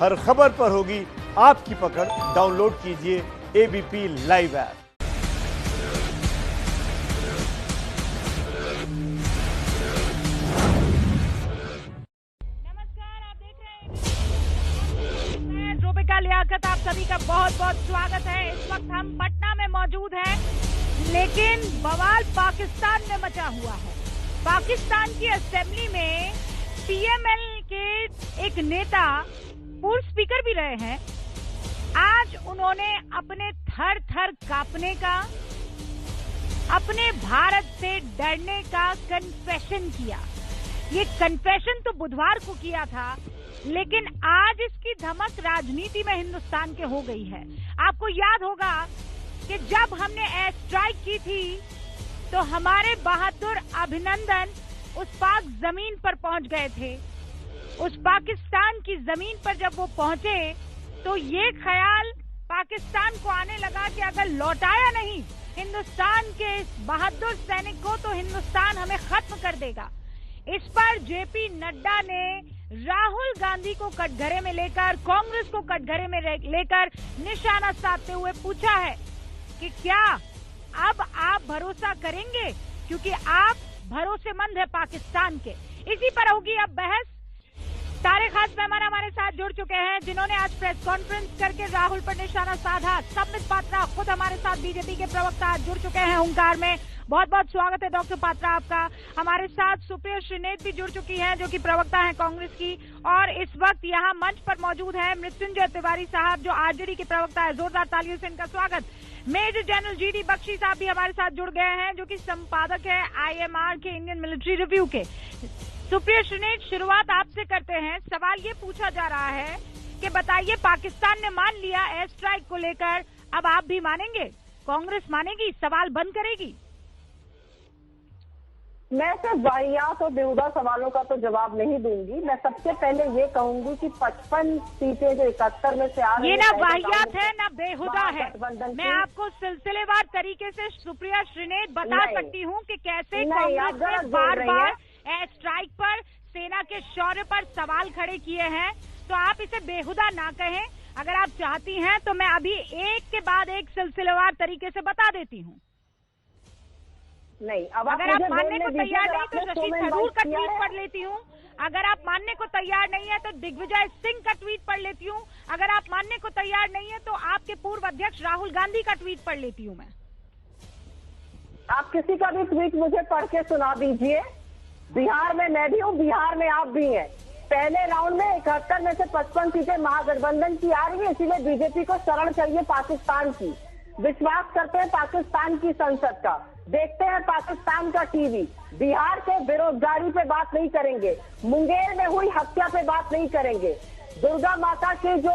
हर खबर पर होगी आपकी पकड़। डाउनलोड कीजिए एबीपी लाइव ऐप। नमस्कार, आप देख रहे हैं मैं रूबिका लियाकत। आप सभी का बहुत बहुत स्वागत है। इस वक्त हम पटना में मौजूद हैं, लेकिन बवाल पाकिस्तान में मचा हुआ है। पाकिस्तान की असेंबली में पीएमएल के एक नेता, पूर्व स्पीकर भी रहे हैं, आज उन्होंने अपने थर थर कांपने का, अपने भारत से डरने का कन्फेशन किया। ये कन्फेशन तो बुधवार को किया था, लेकिन आज इसकी धमक राजनीति में हिंदुस्तान के हो गई है। आपको याद होगा कि जब हमने एयर स्ट्राइक की थी तो हमारे बहादुर अभिनंदन उस पाक जमीन पर पहुंच गए थे। उस पाकिस्तान की जमीन पर जब वो पहुंचे तो ये ख्याल पाकिस्तान को आने लगा कि अगर लौटाया नहीं हिंदुस्तान के इस बहादुर सैनिक को तो हिंदुस्तान हमें खत्म कर देगा। इस पर जेपी नड्डा ने राहुल गांधी को कटघरे में लेकर, कांग्रेस को कटघरे में लेकर निशाना साधते हुए पूछा है कि क्या अब आप भरोसा करेंगे, क्योंकि आप भरोसेमंद है पाकिस्तान के। इसी पर होगी अब बहस। सारे खास मेहमान हमारे साथ जुड़ चुके हैं, जिन्होंने आज प्रेस कॉन्फ्रेंस करके राहुल पर निशाना साधा। संबित पात्रा खुद हमारे साथ, बीजेपी के प्रवक्ता, आज जुड़ चुके हैं हुंकार में। बहुत बहुत स्वागत है डॉक्टर पात्रा आपका। हमारे साथ सुप्रिया श्रीनेत भी जुड़ चुकी हैं, जो कि प्रवक्ता हैं कांग्रेस की, और इस वक्त यहाँ मंच पर मौजूद है मृत्युंजय तिवारी साहब, जो आरजेडी के प्रवक्ता है। जोरदार तालियों से इनका स्वागत। मेजर जनरल जीडी बख्शी साहब भी हमारे साथ जुड़ गए हैं, जो कि संपादक है आईएमआर के, इंडियन मिलिट्री रिव्यू के। सुप्रिया श्रीनेत, शुरुआत आपसे करते हैं। सवाल ये पूछा जा रहा है कि बताइए, पाकिस्तान ने मान लिया एयर स्ट्राइक को लेकर, अब आप भी मानेंगे? कांग्रेस मानेगी? सवाल बंद करेगी? मैं सिर्फ वाहियात और बेहुदा सवालों का तो जवाब नहीं दूंगी। मैं सबसे पहले ये कहूंगी कि 55 सीटें जो 71 में से आ रही है, ये ना वाहियात है ना बेहुदा है। मैं आपको सिलसिलेवार तरीके से सुप्रिया श्रीनेत बता सकती हूँ कि कैसे कांग्रेस ने बार बार एयर स्ट्राइक पर, सेना के शौर्य पर सवाल खड़े किए हैं। तो आप इसे बेहुदा ना कहें। अगर आप चाहती हैं तो मैं अभी एक के बाद एक सिलसिलेवार तरीके से बता देती हूँ। नहीं, अब अगर आप मानने को तैयार नहीं तो शशि थरूर का ट्वीट पढ़ लेती हूँ। अगर आप मानने को तैयार नहीं है तो दिग्विजय सिंह का ट्वीट पढ़ लेती हूँ। अगर आप मानने को तैयार नहीं है तो आपके पूर्व अध्यक्ष राहुल गांधी का ट्वीट पढ़ लेती हूँ मैं। आप किसी का भी ट्वीट मुझे पढ़ के सुना दीजिए। बिहार में मैं भी हूँ, बिहार में आप भी हैं। पहले राउंड में 71 में से 55 सीटें महागठबंधन की आ रही है, इसीलिए बीजेपी को शरण चाहिए पाकिस्तान की। विश्वास करते हैं पाकिस्तान की संसद का, देखते हैं पाकिस्तान का टीवी। बिहार के बेरोजगारी पे बात नहीं करेंगे, मुंगेर में हुई हत्या पे बात नहीं करेंगे, दुर्गा माता के जो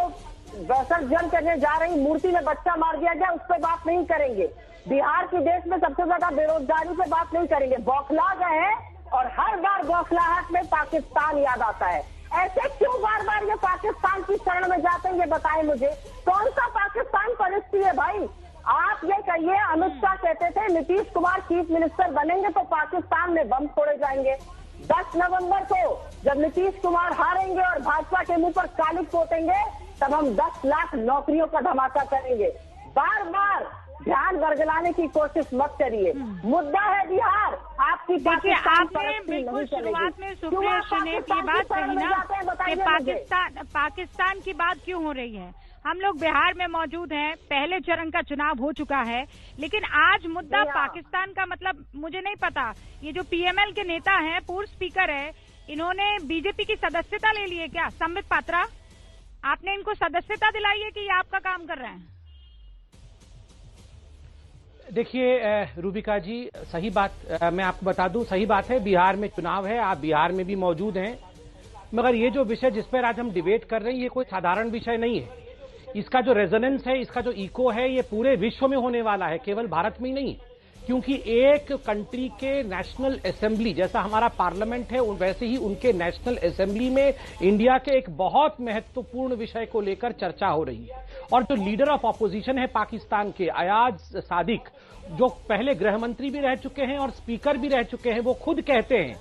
विसर्जन करने जा रही मूर्ति में बच्चा मार दिया गया उस पर बात नहीं करेंगे। बिहार की देश में सबसे ज्यादा बेरोजगारी पे बात नहीं करेंगे। बौखला गए हैं और हर बार बौखलाहट में पाकिस्तान याद आता है। ऐसे क्यों बार बार ये पाकिस्तान की शरण में जाते हैं, ये बताएं मुझे। कौन सा पाकिस्तान परिस्थिति है भाई? आप ये कहिए, अमित शाह कहते थे नीतीश कुमार चीफ मिनिस्टर बनेंगे तो पाकिस्तान में बम फोड़े जाएंगे। 10 नवंबर को जब नीतीश कुमार हारेंगे और भाजपा के मुंह पर कालिक पोतेंगे, तब हम 10 लाख नौकरियों का धमाका करेंगे। बार बार ध्यान वर्गलाने की कोशिश मत करिए। मुद्दा है बिहार। आपकी देखिए, आपने बिल्कुल शुरुआत में सुप्रिया श्रीनेत की बात कही ना कि पाकिस्तान की बात क्यों हो रही है। हम लोग बिहार में मौजूद हैं, पहले चरण का चुनाव हो चुका है, लेकिन आज मुद्दा पाकिस्तान का, मतलब मुझे नहीं पता। ये जो पीएमएल के नेता हैं, पूर्व स्पीकर है, इन्होंने बीजेपी की सदस्यता ले ली है क्या? संबित पात्रा, आपने इनको सदस्यता दिलाई है कि ये आपका काम कर रहे हैं? देखिए रूबिका जी, सही बात मैं आपको बता दूं, सही बात है, बिहार में चुनाव है, आप बिहार में भी मौजूद हैं। मगर ये जो विषय जिस पर आज हम डिबेट कर रहे हैं, ये कोई साधारण विषय नहीं है। इसका जो रेजोनेंस है, इसका जो इको है, ये पूरे विश्व में होने वाला है, केवल भारत में ही नहीं। क्योंकि एक कंट्री के नेशनल असेंबली, जैसा हमारा पार्लियामेंट है वैसे ही उनके नेशनल असेंबली में इंडिया के एक बहुत महत्वपूर्ण विषय को लेकर चर्चा हो रही है। और जो लीडर ऑफ ऑपोजिशन है पाकिस्तान के, अयाज सादिक, जो पहले गृह मंत्री भी रह चुके हैं और स्पीकर भी रह चुके हैं, वो खुद कहते हैं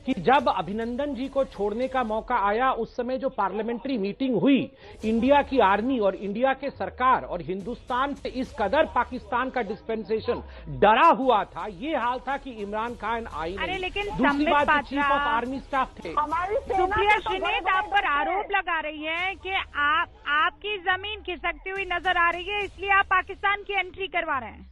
कि जब अभिनंदन जी को छोड़ने का मौका आया, उस समय जो पार्लियामेंट्री मीटिंग हुई, इंडिया की आर्मी और इंडिया के सरकार और हिंदुस्तान से इस कदर पाकिस्तान का डिस्पेंसेशन डरा हुआ था, ये हाल था कि इमरान खान आई नहीं। लेकिन दूसरी बात, चीफ ऑफ आर्मी स्टाफ थे। सुप्रिया श्रीनेत आप पर आरोप लगा रही है कि आपकी जमीन खिसकती हुई नजर आ रही है, इसलिए आप पाकिस्तान की एंट्री करवा रहे हैं।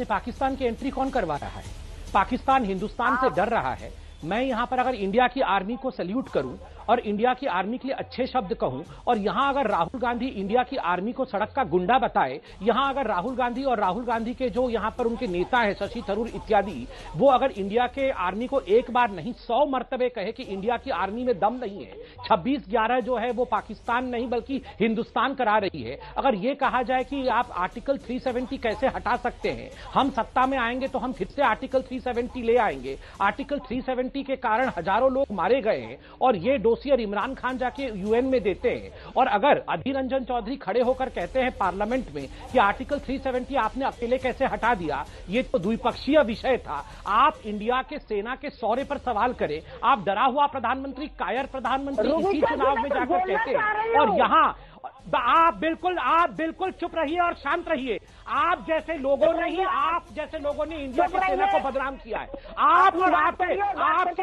पाकिस्तान की एंट्री कौन करवा रहा है? पाकिस्तान हिंदुस्तान से डर रहा है। मैं यहां पर अगर इंडिया की आर्मी को सैल्यूट करूं और इंडिया की आर्मी के लिए अच्छे शब्द कहूं, और यहां अगर राहुल गांधी इंडिया की आर्मी को सड़क का गुंडा बताए, यहां अगर राहुल गांधी और राहुल गांधी के जो यहां पर उनके नेता है शशि थरूर इत्यादि, वो अगर इंडिया के आर्मी को एक बार नहीं 100 मर्तबे कहे कि इंडिया की आर्मी में दम नहीं है, 26/11 जो है वो पाकिस्तान नहीं बल्कि हिंदुस्तान करा रही है, अगर ये कहा जाए कि आप आर्टिकल 370 कैसे हटा सकते हैं, हम सत्ता में आएंगे तो हम फिर से आर्टिकल 370 ले आएंगे, आर्टिकल 370 के कारण हजारों लोग मारे गए हैं और ये डोसियर इमरान खान जाके यूएन में देते हैं, और अगर अधीर रंजन चौधरी खड़े होकर कहते हैं पार्लियामेंट में कि आर्टिकल 370 आपने अकेले कैसे हटा दिया, ये तो द्विपक्षीय विषय था। आप इंडिया के सेना के शौर्य पर सवाल करें, आप डरा हुआ प्रधानमंत्री, कायर प्रधानमंत्री इसी चुनाव में जाकर कहते हैं, और यहां आप बिल्कुल चुप रहिए और शांत रहिए। आप जैसे लोगों ने इंडिया की सेना को बदनाम किया है। आप और आपके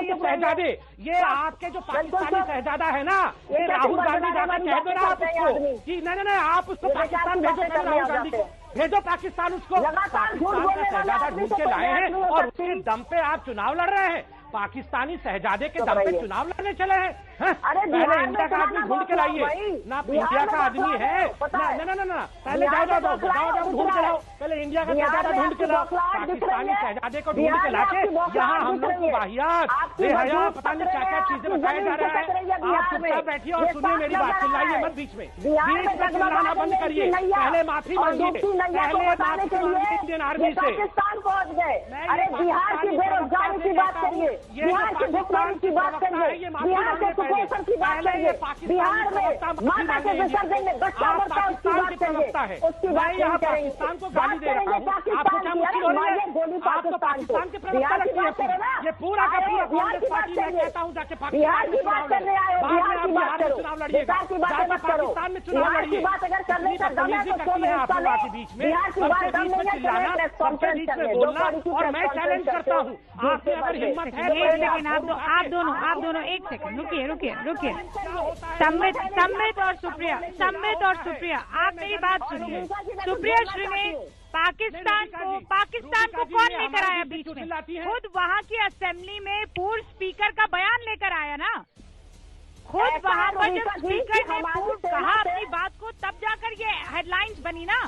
ये शहजादे, ये आपके जो पाकिस्तानी शहजादा है ना, ये राहुल गांधी जाकर कह दो ना आप उसको कि नहीं आप उसको पाकिस्तान भेजो, राहुल गांधी को भेजो पाकिस्तान, उसको पाकिस्तान का शहजादा ढूंढ के लाए हैं और उसके दम पे आप चुनाव लड़ रहे हैं। पाकिस्तानी शहजादे के दम पे चुनाव लड़ने चले हैं। पहले इंडिया का आदमी ढूंढ के लाइए ना, इंडिया का आदमी है ना, पहले जाओ ढूंढ के लाओ, पहले इंडिया का शहजादा ढूंढ के लाओ, पाकिस्तानी शहजादे को ढूंढ के लाके यहाँ हम लोग को वाहियात बेहया पता नहीं क्या क्या चीजें बताया जा रहा है। आप चुपचाप बैठिए और सुनिए मेरी बात, चिल्लाइए मत बीच में चिल्लाना बंद करिए। पहले माफी मांगिए, पहले माफी मांगिए इंडियन आर्मी से। पाकिस्तान पहुंच गए। अरे बिहार की बेरोजगारी की बात करिए, बिहार की भुखमरी की बात करिए, बिहार के कुपोषण की बात करिए, बिहार में माता के विसर्जन में बच्चा मरता है उसकी बात करिए, उसकी बात नहीं करेंगे। बात करेंगे पाकिस्तान की, अरे मारिए गोली पाकिस्तान को। बिहार की बात करें ना, ये पूरा का पूरा बिहार की बात करिए, बिहार की बात करने आए हो, बिहार की बात करो, बिहार की बात मत करो। बिहार की बात अगर करने का दम है तो क्यों नहीं हिस्सा ले? बिहार की बात दम नहीं है तो प्रेस कॉन्फ्रेंस करने दो, और मैं चैलेंज करता हूँ, आपसे अगर हिम्मत है आप दोनों एक सेकंड रुकिए। सम्मित और सुप्रिया आप मेरी बात सुनिए। सुप्रिया श्रीनेत, पाकिस्तान को कौन लेकर आया बीच में? खुद वहाँ की असेंबली में पूर्व स्पीकर का बयान लेकर आया ना, खुद वहाँ पर जब स्पीकर ने पूर्व कहा अपनी बात को, तब जाकर ये हेडलाइंस बनी ना।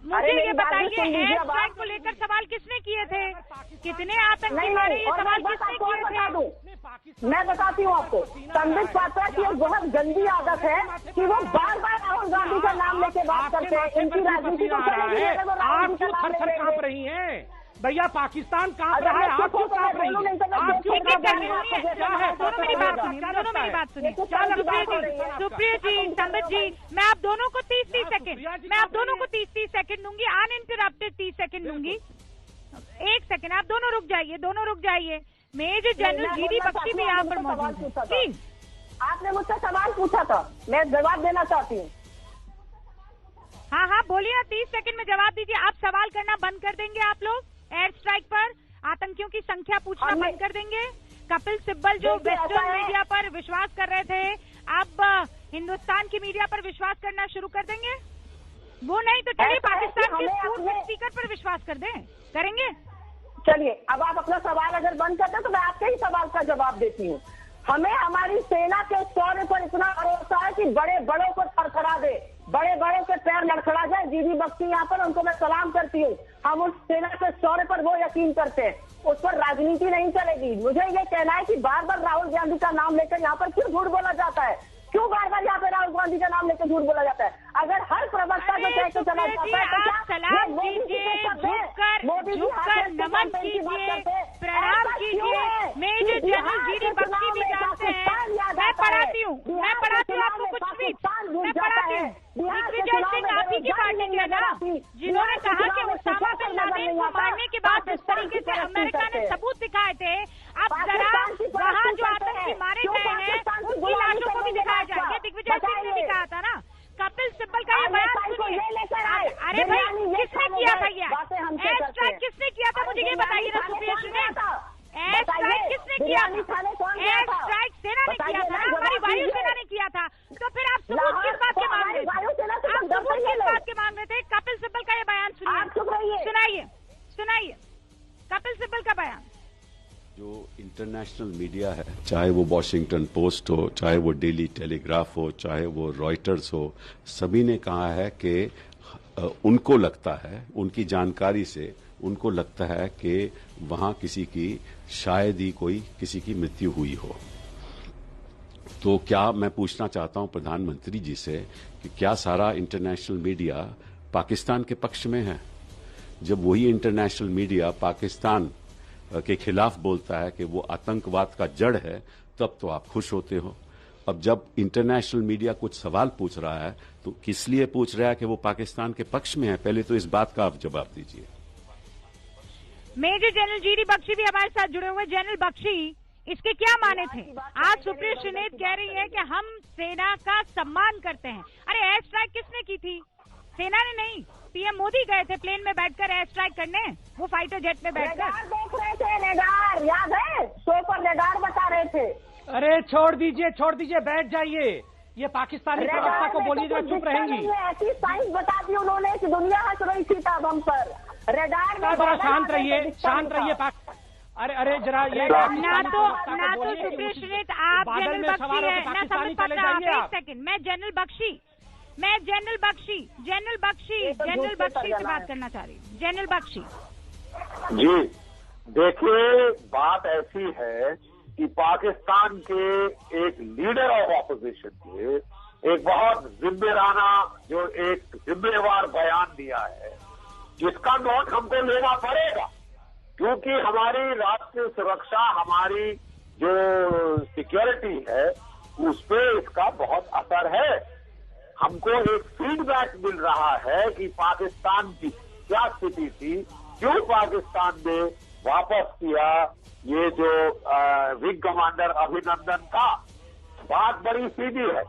मुझे ये बताइए, एयर स्ट्राइक को लेकर सवाल किसने किए थे? कितने आतंकी मारे, ये सवाल किसने किए थे? मैं बताती हूँ आपको। संबित पात्रा की एक बहुत गंदी आदत है कि वो बार बार राहुल गांधी का नाम लेके बात करते हैं। इनकी राजनीति को चलेगी अगर वो राहुल क्यों थर-थर कांप रही हैं? भैया पाकिस्तान कांप रहा है, आप क्यों कांप रही हैं? आप क्यों कांप रही हैं? क्या है? दोनों मेरी बात सुनिए। सुप्रिया जी, संबित जी, मैं आप दोनों को 30 सेकंड दूंगी, अनइंटरप्टेड 30 सेकंड दूंगी। एक सेकंड, आप दोनों रुक जाइए। मेजर जनरल जीडी बख्शी भी यहाँ पर मौजूद है। आपने मुझसे सवाल पूछा था, मैं जवाब देना चाहती हूँ। हाँ बोलिए ना, 30 सेकंड में जवाब दीजिए। आप सवाल करना बंद कर देंगे? आप लोग एयर स्ट्राइक पर आतंकियों की संख्या पूछना बंद कर देंगे? कपिल सिब्बल जो वेस्टर्न मीडिया पर विश्वास कर रहे थे, अब हिंदुस्तान की मीडिया पर विश्वास करना शुरू कर देंगे? वो नहीं तो चलिए पाकिस्तान के पूर्व स्पीकर पर विश्वास करेंगे? चलिए, अब आप अपना सवाल अगर बंद करते तो मैं आपके ही सवाल का जवाब देती हूँ। हमें हमारी सेना के शौर्य पर इतना भरोसा है कि बड़े बड़ों को थरथरा दे, बड़े बड़ों के पैर लड़खड़ा जाए। जीडी बख्शी यहाँ पर, उनको मैं सलाम करती हूँ। हम उस सेना के शौर्य पर वो यकीन करते हैं, उस पर राजनीति नहीं चलेगी। मुझे ये कहना है कि बार बार राहुल गांधी का नाम लेकर यहाँ पर क्यों झूठ बोला जाता है? क्यों बार बार यहाँ पे राहुल गांधी का नाम लेकर झूठ बोला जाता है? अगर हर प्रवक्ता जो कहकर चला जाता है तो क्या सलाम कीजिए, झुककर नमन कीजिए, प्रणाम कीजिए। मेजर जनरल जीडी बख्शी भी जानते हैं, मैं पढ़ाती हूँ आपको कुछ भी, मैं पढ़ाती हूँ। दिग्विजय सिंह आप ही की पार्टी के ना, जिन्होंने कहा कि उसामा बिन लादेन को मारने के बाद जिस तरीके से अमेरिका ने सबूत दिखाए सिब्बल का ये बयान सुनिए। अरे भाई किसने किया था ये एयर स्ट्राइक? किसने किया था मुझे ये बताइए ना सुप्रिया श्रीनेत, एयर स्ट्राइक किसने किया था? एयर स्ट्राइक सेना ने किया था, हमारी वायुसेना ने किया था। तो फिर आप सबूत किस बात के मांग रहे थे? आप सबूत किस बात के मांग रहे थे? कपिल सिब्बल का ये बयान सुनिए, सुनाइए कपिल सिब्बल का बयान। जो इंटरनेशनल मीडिया है, चाहे वो वॉशिंगटन पोस्ट हो, चाहे वो डेली टेलीग्राफ हो, चाहे वो रॉयटर्स हो, सभी ने कहा है कि उनको लगता है, उनकी जानकारी से उनको लगता है कि वहां किसी की शायद ही कोई किसी की मृत्यु हुई हो। तो क्या मैं पूछना चाहता हूं प्रधानमंत्री जी से कि क्या सारा इंटरनेशनल मीडिया पाकिस्तान के पक्ष में है? जब वही इंटरनेशनल मीडिया पाकिस्तान के खिलाफ बोलता है कि वो आतंकवाद का जड़ है, तब तो आप खुश होते हो। अब जब इंटरनेशनल मीडिया कुछ सवाल पूछ रहा है तो किस लिए पूछ रहा है कि वो पाकिस्तान के पक्ष में है? पहले तो इस बात का आप जवाब दीजिए। मेजर जनरल जीडी बख्शी भी हमारे साथ जुड़े हुए। जनरल बख्शी, इसके क्या माने थे? आज सुप्रिया श्रीनेत कह रही है कि हम सेना का सम्मान करते हैं। अरे एयर स्ट्राइक किसने की थी? सेना ने नहीं, पीएम मोदी गए थे प्लेन में बैठकर एयर स्ट्राइक करने, वो फाइटर जेट में बैठकर देख रहे थे। रेडार याद है? शो पर रेडार बता रहे थे। अरे छोड़ दीजिए, बैठ जाइए। ये पाकिस्तानी प्रवक्ता को बोलिए, चुप रहेंगी। ऐसी साइंस बता दी उन्होंने कि दुनिया हंस रही थी तब हम पर। रेडार में बड़ा शांत रहिए। अरे जरा ये ना तो सुप्रिया श्रीनेत आप जनरल बख्शी है ना समझ पाता। आप एक सेकंड, मैं जनरल बख्शी से बात करना चाह रही हूँ। जनरल बख्शी जी, देखिए बात ऐसी है कि पाकिस्तान के एक लीडर ऑफ ऑपोजिशन के एक बहुत जिम्मेदाराना, जो एक जिम्मेवार बयान दिया है, जिसका नोट हमको लेना पड़ेगा, क्योंकि हमारी राष्ट्रीय सुरक्षा, हमारी जो सिक्योरिटी है, उस पर इसका बहुत असर है। हमको एक फीडबैक मिल रहा है कि पाकिस्तान की क्या स्थिति थी, क्यों पाकिस्तान ने वापस किया ये जो विंग कमांडर अभिनंदन का। बात बड़ी सीधी है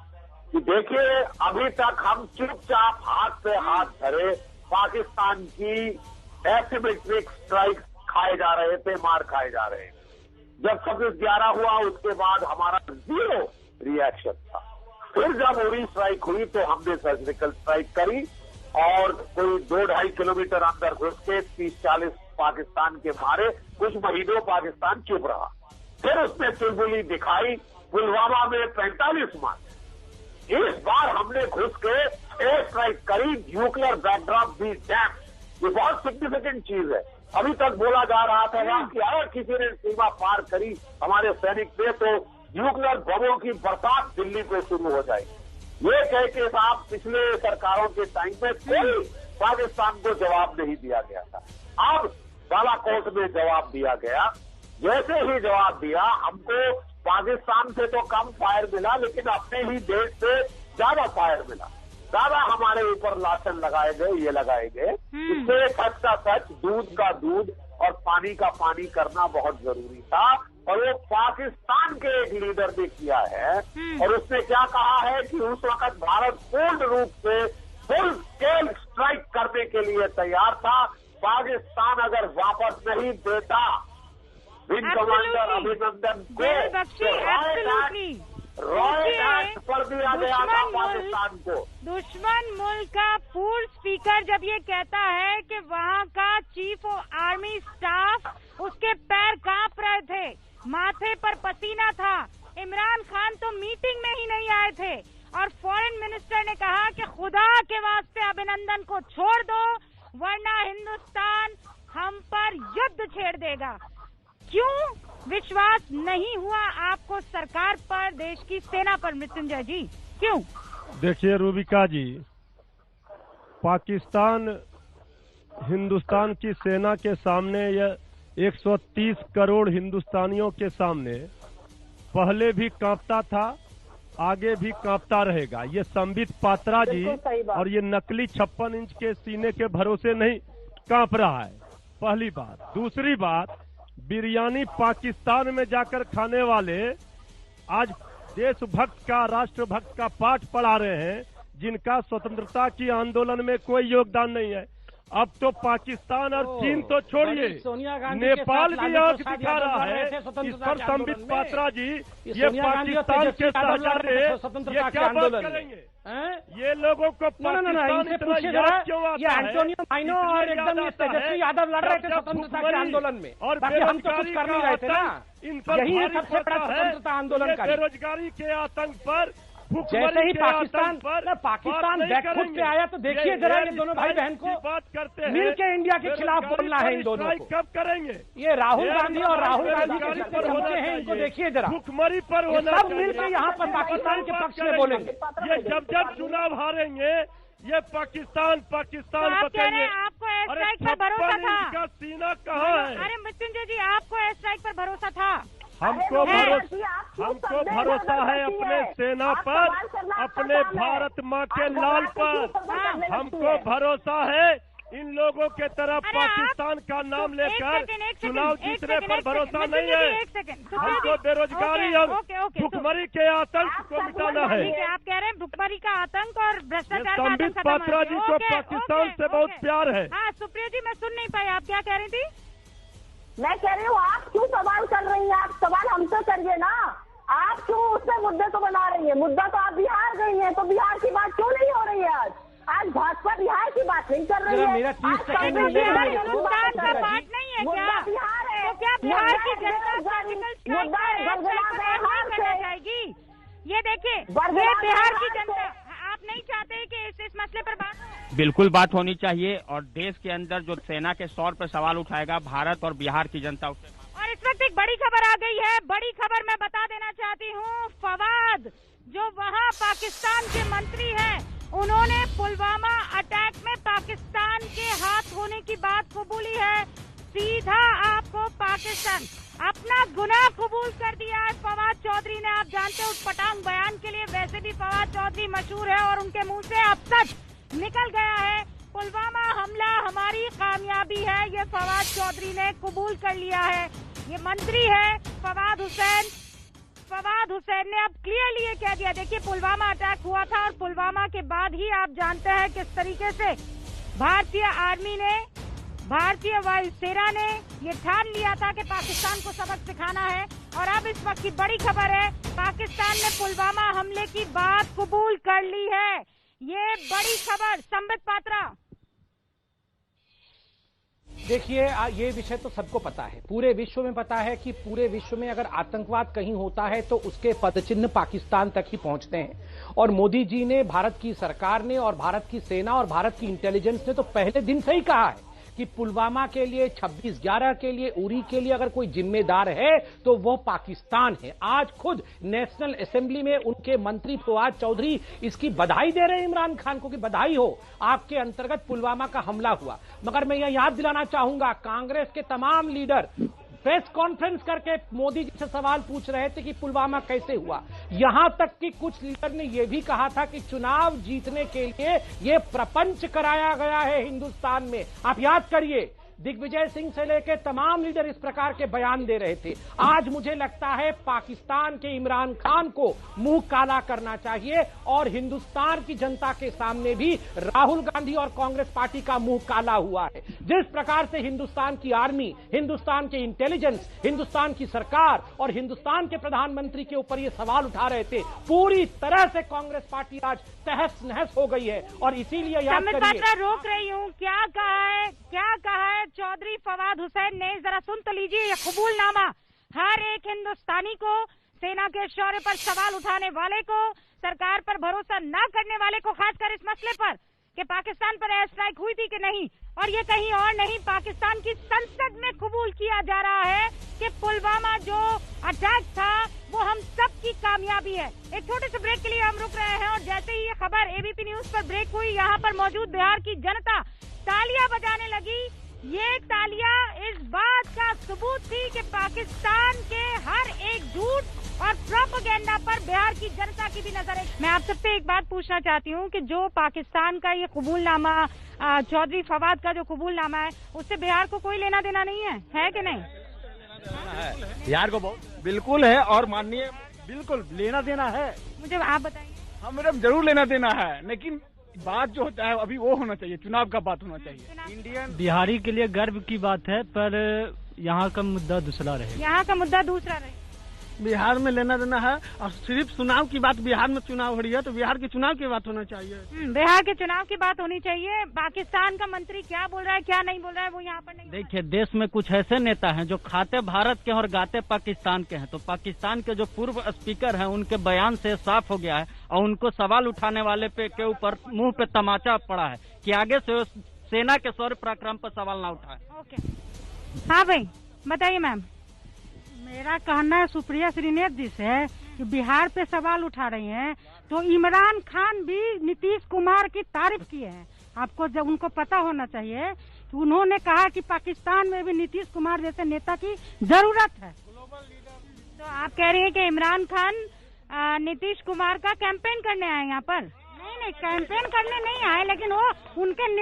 कि देखिए, अभी तक हम चुपचाप हाथ पे हाथ धरे पाकिस्तान की एसिमेट्रिक स्ट्राइक खाए जा रहे थे, मार खाए जा रहे थे। जब 26/11 हुआ उसके बाद हमारा 0 रिएक्शन था। फिर जब उरी स्ट्राइक हुई तो हमने सर्जिकल स्ट्राइक करी और कोई 2-2.5 किलोमीटर अंदर घुस के 30-40 पाकिस्तान के मारे। कुछ महीनों पाकिस्तान चुप रहा, फिर उसने चुलबुली दिखाई, पुलवामा में 45 मारे। इस बार हमने घुस के एयर स्ट्राइक करी, न्यूक्लियर बैकड्रॉप भी डैम। ये बहुत सिग्निफिकेंट चीज है। अभी तक बोला जा रहा था कि अगर किसी ने सीमा पार करी हमारे सैनिक पे तो न्यूक्लियर बमों की बरसात दिल्ली पे शुरू हो जाएगी। ये कह के साहब पिछले सरकारों के टाइम में कोई पाकिस्तान को जवाब नहीं दिया गया था। अब बालाकोट में जवाब दिया गया। जैसे ही जवाब दिया, हमको पाकिस्तान से तो कम फायर मिला, लेकिन अपने ही देश से ज्यादा फायर मिला। ज्यादा हमारे ऊपर लाशन लगाए गए, ये लगाए गए। इससे सच का सच, दूध का दूध और पानी का पानी करना बहुत जरूरी था, और वो पाकिस्तान के एक लीडर ने किया है। और उसने क्या कहा है कि उस वक्त भारत पूर्ण रूप से फुल स्केल स्ट्राइक करने के लिए तैयार था। पाकिस्तान अगर वापस नहीं देता विंग कमांडर अभिनंदन को, रॉयल एक्ट पर दिया गया था पाकिस्तान को। दुश्मन मुल्क का पूर्व स्पीकर जब ये कहता है कि वहाँ का चीफ ऑफ आर्मी स्टाफ, उसके पैर कांप रहे थे, माथे पर पसीना था। इमरान खान तो मीटिंग में ही नहीं आए थे, और फॉरेन मिनिस्टर ने कहा कि खुदा के वास्ते अभिनंदन को छोड़ दो, वरना हिंदुस्तान हम पर युद्ध छेड़ देगा। क्यों विश्वास नहीं हुआ आपको सरकार पर, देश की सेना पर? मृत्युंजय जी, क्यों? देखिए रूबिका जी, पाकिस्तान हिंदुस्तान की सेना के सामने या 130 करोड़ हिंदुस्तानियों के सामने पहले भी कांपता था, आगे भी कांपता रहेगा। ये संबित पात्रा जी और ये नकली 56 इंच के सीने के भरोसे नहीं कांप रहा है, पहली बात। दूसरी बात, बिरयानी पाकिस्तान में जाकर खाने वाले आज देशभक्त का, राष्ट्रभक्त का पाठ पढ़ा रहे हैं जिनका स्वतंत्रता की आंदोलन में कोई योगदान नहीं है। अब तो पाकिस्तान और चीन तो छोड़िए, नेपाल भी आंख दिखा रहा है। इस पर संबित पात्रा जी, ये पाकिस्तान के सहचारे ये क्या बात करेंगे? ये लोगों को पाकिस्तान इतना याद क्यों आता है? एंटोनियो माइनो और एकदम ये तेजस्वी यादव लड़ रहे थे स्वतंत्रता के आंदोलन में, और बाकी हम तो कुछ कर नहीं रहे थे ना। इन पर यही है सबसे बड़ा स्वतंत्रता आंदोलन का। बेरोजगारी के आतंक पर जैसे ही पाकिस्तान बैकफुट पे आया तो देखिए जरा ये दोनों भाई बहन को बात करते हैं, मिल के इंडिया के खिलाफ बोलना है इन दोनों को। कब करेंगे? ये राहुल गांधी और राहुल गांधी के चमचे हैं, इनको देखिए जरा। भुखमरी पर होना सब मिल के यहाँ पर पाकिस्तान के पक्ष में बोलेंगे। ये जब चुनाव हारेंगे ये पाकिस्तान बचेंगे। आपको एयर स्ट्राइक पर भरोसा था? इनका सीना कहाँ है? अरे मृत्युंजय जी, आपको एयर स्ट्राइक पर भरोसा था? हमको भरोसा है अपने सेना पर, अपने भारत माँ के लाल पर। हमको भरोसा है इन लोगों के तरफ पाकिस्तान का नाम लेकर चुनाव जीतने पर भरोसा नहीं है। हमको बेरोजगारी और भुखमरी के आतंक को मिटाना है। आप कह रहे हैं भुखमरी का आतंक और भ्रष्टाचार का संबित पात्रा जी को पाकिस्तान से बहुत प्यार है। हाँ सुप्रिया जी, मैं सुन नहीं पाई, आप क्या कह रही थी? मैं कह रही हूँ आप क्यों सवाल कर रही हैं? आप सवाल हमसे करिए ना। आप क्यों उससे मुद्दे को बना रही है? मुद्दा तो आप बिहार गई हैं, तो बिहार की बात क्यों नहीं हो रही है? आज भाजपा बिहार की बात नहीं कर रही है। मेरा 30 सेकंड हिंदुस्तान का पार्ट नहीं है क्या? बिहार है, तो क्या बिहार की जनता सर्जिकल स्ट्राइक करना चाहेगी? ये देखिए, ये बिहार की जनता, आप नहीं चाहते कि इस मसले पर बात हो? बिल्कुल बात होनी चाहिए, और देश के अंदर जो सेना के तौर पर सवाल उठाएगा भारत और बिहार की जनता उसे। और इस वक्त एक बड़ी खबर आ गई है। बड़ी खबर मैं बता देना चाहती हूँ। फवाद जो वहाँ पाकिस्तान के मंत्री हैं, उन्होंने पुलवामा अटैक में पाकिस्तान के हाथ होने की बात कबूली है। सीधा आपको पाकिस्तान अपना गुनाह कबूल कर दिया है फवाद चौधरी ने। आप जानते हैं उस पटांग बयान के लिए वैसे भी फवाद चौधरी मशहूर है, और उनके मुंह से अब सच निकल गया है। पुलवामा हमला हमारी कामयाबी है, ये फवाद चौधरी ने कबूल कर लिया है। ये मंत्री है फवाद हुसैन। फवाद हुसैन ने अब क्लियरली ये कह दिया, देखिए पुलवामा अटैक हुआ था, और पुलवामा के बाद ही आप जानते हैं किस तरीके से भारतीय आर्मी ने, भारतीय वायुसेना ने ये ठान लिया था कि पाकिस्तान को सबक सिखाना है। और अब इस वक्त की बड़ी खबर है, पाकिस्तान ने पुलवामा हमले की बात कबूल कर ली है। ये बड़ी खबर। संबित पात्रा, देखिए ये विषय तो सबको पता है, पूरे विश्व में पता है कि पूरे विश्व में अगर आतंकवाद कहीं होता है तो उसके पदचिन्ह पाकिस्तान तक ही पहुंचते हैं। और मोदी जी ने, भारत की सरकार ने और भारत की सेना और भारत की इंटेलिजेंस ने तो पहले दिन से ही कहा है कि पुलवामा के लिए, 26/11 के लिए, उरी के लिए अगर कोई जिम्मेदार है तो वो पाकिस्तान है। आज खुद नेशनल असेंबली में उनके मंत्री फवाद चौधरी इसकी बधाई दे रहे हैं इमरान खान को कि बधाई हो, आपके अंतर्गत पुलवामा का हमला हुआ। मगर मैं यह याद दिलाना चाहूंगा, कांग्रेस के तमाम लीडर प्रेस कॉन्फ्रेंस करके मोदी जी से सवाल पूछ रहे थे कि पुलवामा कैसे हुआ। यहां तक कि कुछ लीडर ने यह भी कहा था कि चुनाव जीतने के लिए यह प्रपंच कराया गया है हिंदुस्तान में। आप याद करिए, दिग्विजय सिंह से लेकर तमाम लीडर इस प्रकार के बयान दे रहे थे। आज मुझे लगता है पाकिस्तान के इमरान खान को मुंह काला करना चाहिए, और हिंदुस्तान की जनता के सामने भी राहुल गांधी और कांग्रेस पार्टी का मुंह काला हुआ है। जिस प्रकार से हिंदुस्तान की आर्मी, हिंदुस्तान के इंटेलिजेंस, हिंदुस्तान की सरकार और हिंदुस्तान के प्रधानमंत्री के ऊपर ये सवाल उठा रहे थे, पूरी तरह से कांग्रेस पार्टी आज तहस नहस हो गई है। और इसीलिए याद करिए, रोक रही हूँ, क्या कहा है चौधरी फवाद हुसैन ने, जरा सुन तो लीजिए ये कबूलनामा। हर एक हिंदुस्तानी को, सेना के शौर्य पर सवाल उठाने वाले को, सरकार पर भरोसा न करने वाले को, खासकर इस मसले पर कि पाकिस्तान पर एयर स्ट्राइक हुई थी कि नहीं, और ये कहीं और नहीं, पाकिस्तान की संसद में कबूल किया जा रहा है कि पुलवामा जो अटैक था वो हम सब की कामयाबी है। एक छोटे से ब्रेक के लिए हम रुक रहे हैं, और जैसे ही ये खबर एबीपी न्यूज पर ब्रेक हुई, यहाँ पर मौजूद बिहार की जनता तालियां बजाने लगी। ये तालियां इस बात का सबूत थी कि पाकिस्तान के हर एक झूठ और प्रोपेगेंडा पर बिहार की जनता की भी नजर है। मैं आप सबसे एक बात पूछना चाहती हूँ कि जो पाकिस्तान का ये कबूलनामा, चौधरी फवाद का जो कबूलनामा है, उससे बिहार को कोई लेना देना नहीं है कि नहीं? बिहार को बहुत बिल्कुल है, और माननीय बिल्कुल लेना देना है। मुझे आप बताइए। हमें जरूर लेना देना है, लेकिन बात जो होता है अभी वो होना चाहिए, चुनाव का बात होना चाहिए। इंडियन बिहारी के लिए गर्व की बात है, पर यहाँ का मुद्दा दूसरा रहे। यहाँ का मुद्दा दूसरा रहे। बिहार में लेना देना है और सिर्फ चुनाव की बात, बिहार में चुनाव हो रही है तो बिहार के चुनाव की बात होना चाहिए। बिहार के चुनाव की बात होनी चाहिए। पाकिस्तान का मंत्री क्या बोल रहा है क्या नहीं बोल रहा है वो यहाँ पर नहीं। देखिए, देश में कुछ ऐसे नेता हैं जो खाते भारत के और गाते पाकिस्तान के हैं, तो पाकिस्तान के जो पूर्व स्पीकर हैं उनके बयान से साफ हो गया है और उनको सवाल उठाने वाले के ऊपर मुंह पे तमाचा पड़ा है कि आगे से सेना के शौर्य पराक्रम पर सवाल ना उठाए। ओके, हाँ भाई बताइए मैम। मेरा कहना है सुप्रिया श्रीनेत जी से कि बिहार पे सवाल उठा रही हैं, तो इमरान खान भी नीतीश कुमार की तारीफ किए हैं। आपको जब उनको पता होना चाहिए कि उन्होंने कहा कि पाकिस्तान में भी नीतीश कुमार जैसे नेता की जरूरत है। तो आप कह रही हैं कि इमरान खान नीतीश कुमार का कैंपेन करने आए यहाँ पर? नहीं, कैंपेन करने नहीं आए, लेकिन वो उनके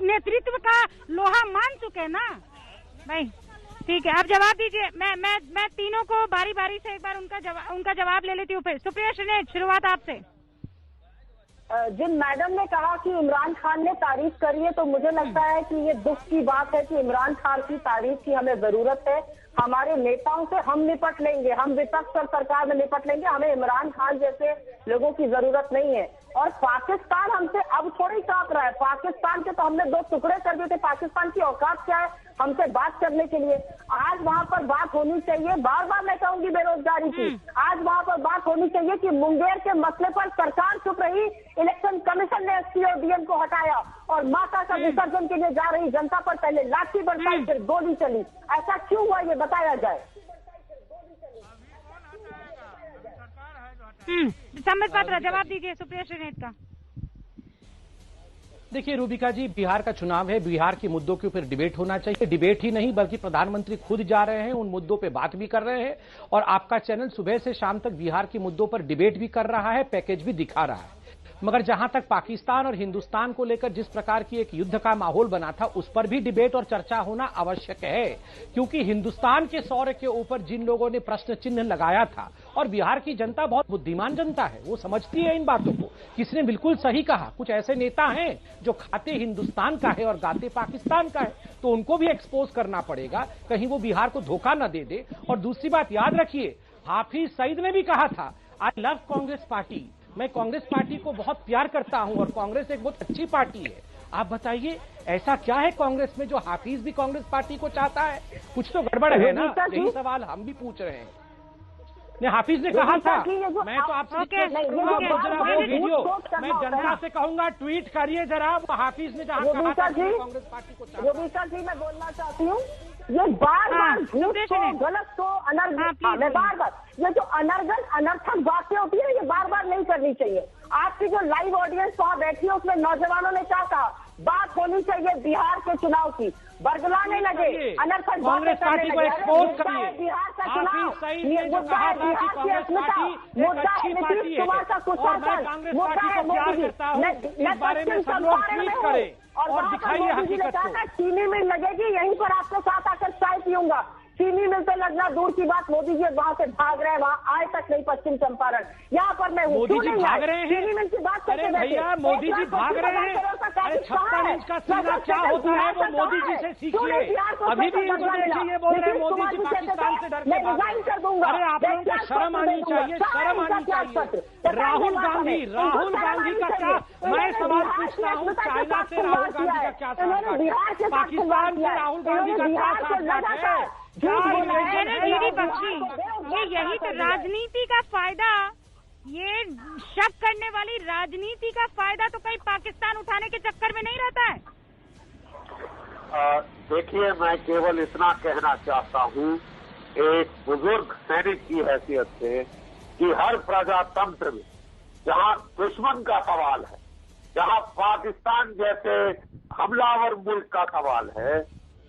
नेतृत्व का लोहा मान चुके ना भाई। ठीक है, आप जवाब दीजिए। मैं तीनों को बारी बारी से एक बार उनका जवाब ले लेती हूँ। फिर सुप्रिया श्रीनेत, शुरुआत आपसे। जिन मैडम ने कहा कि इमरान खान ने तारीफ करी है, तो मुझे लगता है कि ये दुख की बात है कि इमरान खान की तारीफ की हमें जरूरत है। हमारे नेताओं से हम निपट लेंगे, हम विपक्ष और सरकार में निपट लेंगे, हमें इमरान खान जैसे लोगों की जरूरत नहीं है। और पाकिस्तान हमसे अब थोड़ी कांप रहा है। पाकिस्तान के तो हमने 2 टुकड़े कर दिए थे। पाकिस्तान की औकात क्या है हमसे बात करने के लिए? आज वहाँ पर बात होनी चाहिए। बार बार मैं कहूंगी बेरोजगारी की, आज वहाँ पर बात होनी चाहिए कि मुंगेर के मसले पर सरकार चुप रही, इलेक्शन कमीशन ने एसपी और डीएम को हटाया और माता का विसर्जन के लिए जा रही जनता पर पहले लाठी बरसाई फिर गोली चली। ऐसा क्यों हुआ ये बताया जाए। सम्मित पात्रा, जवाब दीजिए सुप्रिया श्रीनेत का। देखिए रूबिका जी, बिहार का चुनाव है, बिहार के मुद्दों के ऊपर डिबेट होना चाहिए। डिबेट ही नहीं बल्कि प्रधानमंत्री खुद जा रहे हैं, उन मुद्दों पे बात भी कर रहे हैं और आपका चैनल सुबह से शाम तक बिहार के मुद्दों पर डिबेट भी कर रहा है, पैकेज भी दिखा रहा है। मगर जहां तक पाकिस्तान और हिंदुस्तान को लेकर जिस प्रकार की एक युद्ध का माहौल बना था, उस पर भी डिबेट और चर्चा होना आवश्यक है, क्योंकि हिंदुस्तान के शौर्य के ऊपर जिन लोगों ने प्रश्न चिन्ह लगाया था, और बिहार की जनता बहुत बुद्धिमान जनता है, वो समझती है इन बातों को। किसने बिल्कुल सही कहा, कुछ ऐसे नेता हैं जो खाते हिंदुस्तान का है और गाते पाकिस्तान का है, तो उनको भी एक्सपोज करना पड़ेगा, कहीं वो बिहार को धोखा न दे दे। और दूसरी बात याद रखिए, हाफिज सईद ने भी कहा था, आई लव कांग्रेस पार्टी, मैं कांग्रेस पार्टी को बहुत प्यार करता हूं और कांग्रेस एक बहुत अच्छी पार्टी है। आप बताइए ऐसा क्या है कांग्रेस में जो हाफिज भी कांग्रेस पार्टी को चाहता है? कुछ तो गड़बड़ है ना, यही सवाल हम भी पूछ रहे हैं। हाफिज ने कहा था, मैं तो आपसे वीडियो मैं जनता से कहूंगा ट्वीट करिए जरा, वो हाफिज ने जहां कहा था कांग्रेस पार्टी को चाहता है। योगिता जी, मैं बोलना चाहती हूँ, ये बार बार झूठ को, गलत को, बार ये जो अनर्थक बातें होती है, ये बार बार नहीं करनी चाहिए। आपकी जो लाइव ऑडियंस वहाँ बैठी है उसमें नौजवानों ने क्या कहा, बात होनी चाहिए बिहार के चुनाव की, बरगलाने लगे, अनर्थक कांग्रेस पार्टी को एक्सपोज करिए। बिहार का चुनाव मुद्दा है बिहार की अस्मिता, मुद्दा है नीतीश कुमार का कुशासन, मुद्दा है मोदी जी। मैं पश्चिम चंपारण में हूँ और दिखाइए हकीकत। चीनी मिल लगेगी, यहीं पर आपके साथ आकर चाय पीऊंगा। चीनी मिल तो लगना दूर की बात, मोदी जी वहाँ से भाग रहे हैं, वहाँ आए तक नहीं पश्चिम चंपारण, यहाँ पर मैं हूँ। मोदी जी भाग रहे हैं, चीनी मिल की बात करते भैया, मोदी जी भाग रहे हैं। 56 इंच का सीना क्या होता है वो मोदी जी से सीखिए। अभी भी ये बोल रहे हैं मोदी जी पाकिस्तान से डर के भाग रहे हैं। अरे आप लोगों को शर्म आनी चाहिए, शर्म आनी चाहिए। राहुल गांधी का क्या, मैं सवाल पूछता हूँ, चाइना से राहुल गांधी का क्या साथ है, पाकिस्तान से राहुल गांधी का क्या साथ है? दीदी बख्शी, ये यही तो राजनीति का फायदा, ये शक करने वाली राजनीति का फायदा तो कहीं पाकिस्तान उठाने के चक्कर में नहीं रहता है। देखिए, मैं केवल इतना कहना चाहता हूँ एक बुजुर्ग सैनिक की हैसियत से कि हर प्रजातंत्र में जहाँ दुश्मन का सवाल है, जहाँ पाकिस्तान जैसे हमलावर मुल्क का सवाल है,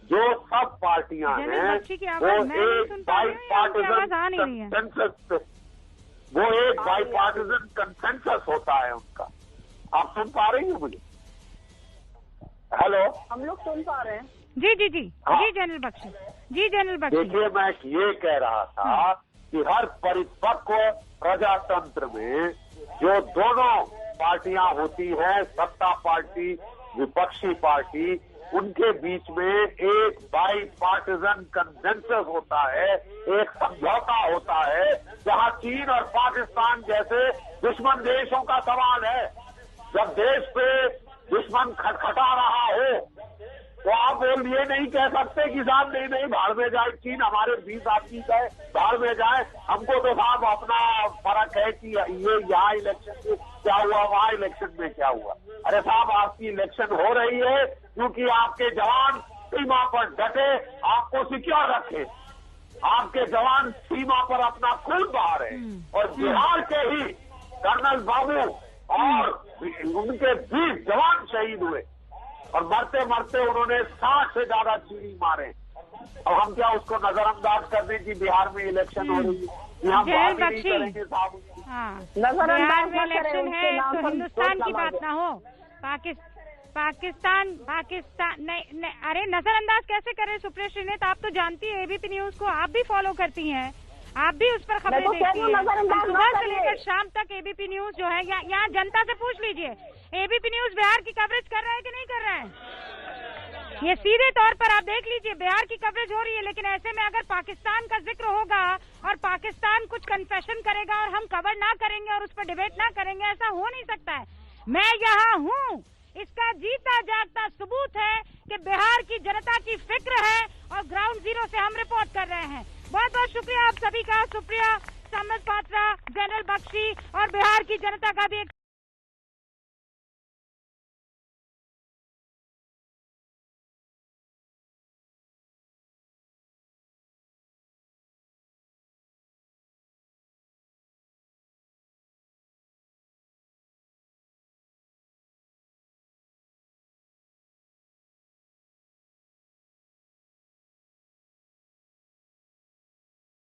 जो सब पार्टियां हैं वो एक बाईपार्टिजन कंसेंसस होता है उनका। आप सुन पा रही हैं मुझे? हेलो, हम लोग सुन पा रहे हैं। जी जी जी जी जनरल बख्शी, जी जनरल बख्शी। देखिए, मैं ये कह रहा था कि हर परिपक्व प्रजातंत्र में जो दोनों पार्टियां होती हैं, सत्ता पार्टी, विपक्षी पार्टी, उनके बीच में एक बाई पार्टिजन कन्सेंसस होता है, एक समझौता होता है, जहां चीन और पाकिस्तान जैसे दुश्मन देशों का सवाल है। जब देश पे दुश्मन खटखटा रहा हो तो आप वो ये नहीं कह सकते कि साहब नहीं भाड़ में जाए, चीन हमारे 20 आदमी का है, भाड़ में जाए, हमको तो साहब अपना फर्क है कि ये यहाँ इलेक्शन में क्या हुआ, वहाँ इलेक्शन में क्या हुआ। अरे साहब, आपकी इलेक्शन हो रही है क्योंकि आपके जवान सीमा पर डटे, आपको सिक्योर रखे, आपके जवान सीमा पर अपना खून बहा रहे। और बिहार के ही कर्नल बाबू और उनके 20 जवान शहीद हुए और मरते मरते उन्होंने 60 से ज्यादा चीनी मारे। अब हम क्या उसको नजरअंदाज कर दें कि बिहार में इलेक्शन हो रही है, यहाँ बात ही नहीं करेंगे साहब। बिहार में इलेक्शन है तो हिंदुस्तान की बात ना हो, पाकिस्तान नहीं, अरे नजरअंदाज कैसे करें सुप्रिया श्रीनेत, आप तो जानती है एबीपी न्यूज को, आप भी फॉलो करती हैं, आप भी उस पर खबरें देखती हैं। सुबह से लेकर शाम तक एबीपी न्यूज जो है, यहाँ जनता से पूछ लीजिए, एबीपी न्यूज बिहार की कवरेज कर रहा है कि नहीं कर रहा है। ये सीधे तौर पर आप देख लीजिए, बिहार की कवरेज हो रही है, लेकिन ऐसे में अगर पाकिस्तान का जिक्र होगा और पाकिस्तान कुछ कन्फेशन करेगा और हम कवर ना करेंगे और उस पर डिबेट ना करेंगे, ऐसा हो नहीं सकता है। मैं यहाँ हूँ, इसका जीता जागता सबूत है कि बिहार की जनता की फिक्र है और ग्राउंड जीरो से हम रिपोर्ट कर रहे हैं। बहुत बहुत शुक्रिया आप सभी का, सुप्रिया, सामंत पात्रा, जनरल बख्शी और बिहार की जनता का भी एक